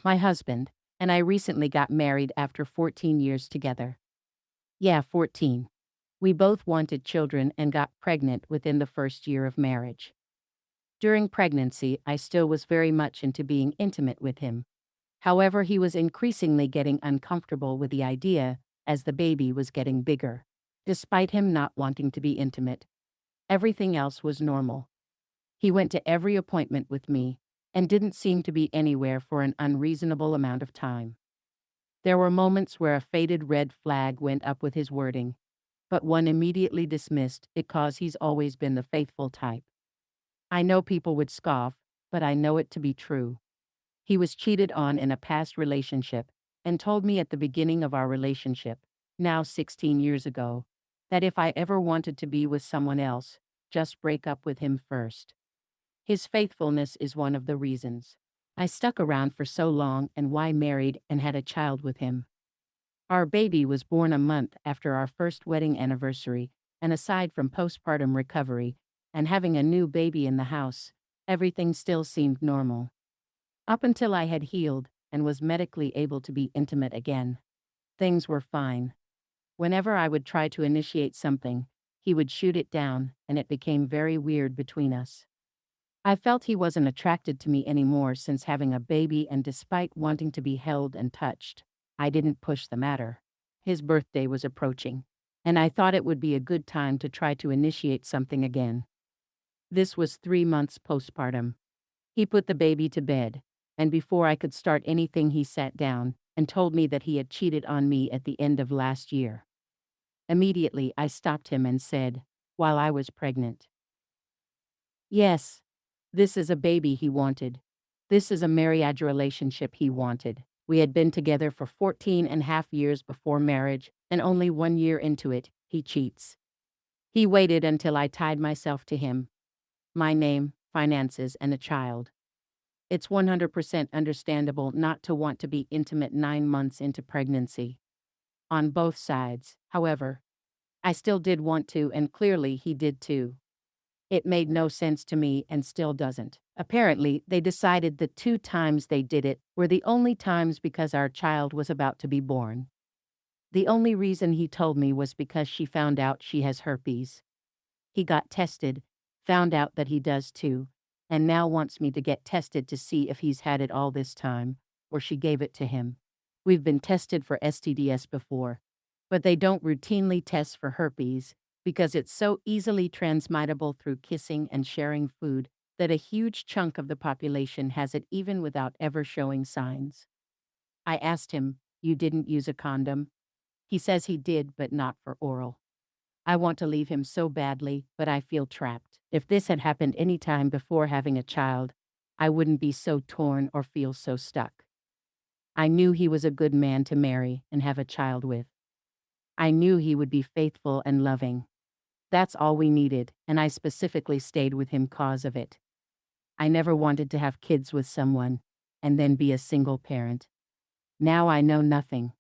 My husband and I recently got married after 14 years together. Yeah, 14. We both wanted children and got pregnant within the first year of marriage. During pregnancy, I still was very much into being intimate with him. However, he was increasingly getting uncomfortable with the idea as the baby was getting bigger. Despite him not wanting to be intimate, everything else was normal. He went to every appointment with me and didn't seem to be anywhere for an unreasonable amount of time. There were moments where a faded red flag went up with his wording, but one immediately dismissed it cause he's always been the faithful type. I know people would scoff, but I know it to be true. He was cheated on in a past relationship and told me at the beginning of our relationship, now 16 years ago, that if I ever wanted to be with someone else, just break up with him first. His faithfulness is one of the reasons I stuck around for so long and why married and had a child with him. Our baby was born a month after our first wedding anniversary, and aside from postpartum recovery and having a new baby in the house, everything still seemed normal. Up until I had healed and was medically able to be intimate again, things were fine. Whenever I would try to initiate something, he would shoot it down, and it became very weird between us. I felt he wasn't attracted to me anymore since having a baby, and despite wanting to be held and touched, I didn't push the matter. His birthday was approaching, and I thought it would be a good time to try to initiate something again. This was 3 months postpartum. He put the baby to bed, and before I could start anything, he sat down and told me that he had cheated on me at the end of last year. Immediately, I stopped him and said, while I was pregnant, "Yes, this is a baby he wanted. This is a marriage relationship he wanted. We had been together for 14 and a half years before marriage, and only 1 year into it, he cheats. He waited until I tied myself to him, my name, finances, and a child. It's 100% understandable not to want to be intimate 9 months into pregnancy. On both sides, however, I still did want to, and clearly he did too. It made no sense to me and still doesn't. Apparently, they decided the 2 times they did it were the only times because our child was about to be born. The only reason he told me was because she found out she has herpes. He got tested, found out that he does too, and now wants me to get tested to see if he's had it all this time, or she gave it to him. We've been tested for STDs before, but they don't routinely test for herpes because it's so easily transmittable through kissing and sharing food that a huge chunk of the population has it even without ever showing signs. I asked him, "You didn't use a condom?" He says he did, but not for oral. I want to leave him so badly, but I feel trapped. If this had happened any time before having a child, I wouldn't be so torn or feel so stuck. I knew he was a good man to marry and have a child with. I knew he would be faithful and loving. That's all we needed, and I specifically stayed with him cause of it. I never wanted to have kids with someone and then be a single parent. Now I know nothing.